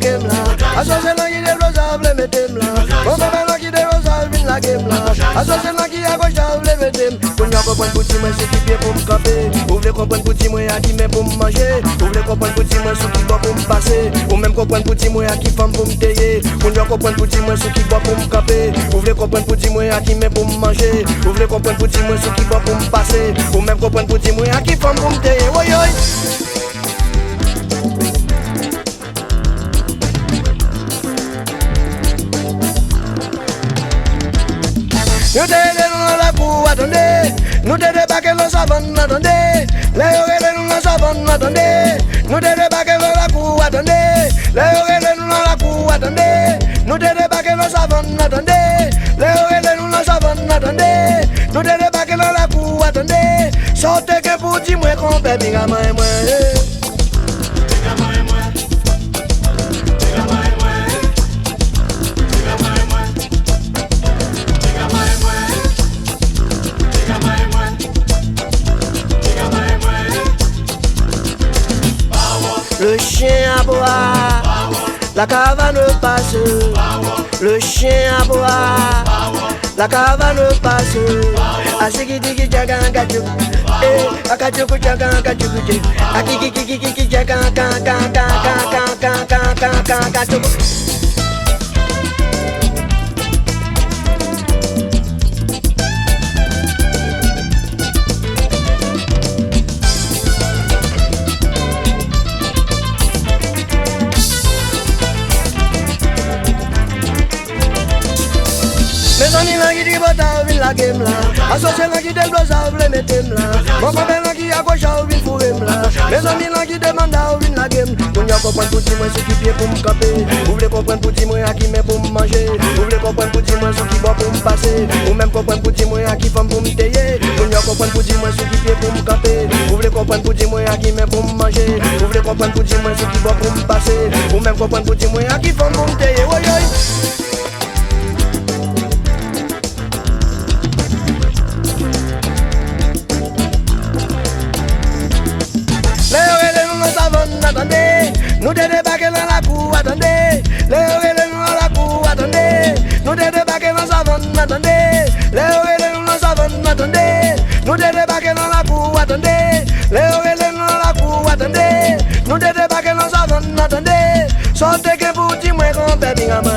game là. Associé là qui développe les métèmes là. Mon papa là qui développe la game là. Associé là qui a gauche les métèmes. Pour nous comprendre pour moi ce qui bien pour me camper. Vous voulez comprendre pour moi à qui mais pour me manger. Vous voulez comprendre pour moi ce qui va pour me passer. Ou même comprendre pour moi à qui femme pour me tailler. Pour nous comprendre pour moi ce qui va pour me camper. Vous voulez comprendre pour moi à qui mais pour me manger. Vous voulez comprendre pour moi ce qui va pour me passer. Ou même comprendre pour moi à qui femme pour me tailler. Oui, oui. Nous t'aidons dans la cour, attendez. Nous t'aidons pas que l'on savane, attendez. Les oreilles nous dans savane, attendez. Nous t'aidons pas que l'on la cour, attendez. Les oreilles nous dans la cour, attendez. Nous t'aidons pas que l'on savane, attendez. Les oreilles nous dans savane, attendez. Nous t'aidons pas que l'on la cour, attendez. Sortez que pour dire moi qu'on fait bien moi. Le chien aboie, la caravane passe. Le chien aboie, la caravane passe. Asiki digi jagan gaju, akajuku jagan gaju. Akiki kiki kiki jagan kan. Mes amis là qui développent la game là. Associés là qui développent les métèmes là. Mon papa là qui a gauche à ouvrir pour là. Mes amis là qui demandent à ouvrir la game. Pour nous comprendre pour dire moi ce qui vient pour me camper. Vous voulez comprendre pour dire moi à qui met pour me manger. Vous voulez comprendre pour dire moi ce qui va pour me passer. Ou même comprendre pour dire moi à qui femme pour me tailler. Pour nous comprendre pour dire moi ce qui vient pour me camper. Vous voulez comprendre pour dire moi à qui met pour me manger. Vous voulez comprendre pour dire moi ce qui va pour me passer. Ou même comprendre pour dire moi à qui femme pour me tailler. Oui, oui. Attendez, nous débarquons dans la cour, attendez. Les oreilles nous dans la cour, attendez. Nous débarquons dans la savane, attendez. Les oreilles nous dans la savane, attendez. Nous débarquons dans la cour, attendez. Les oreilles nous dans la cour, attendez. Nous débarquons dans la savane, attendez. Sortez que pour dire moi qu'on fait bien à moi.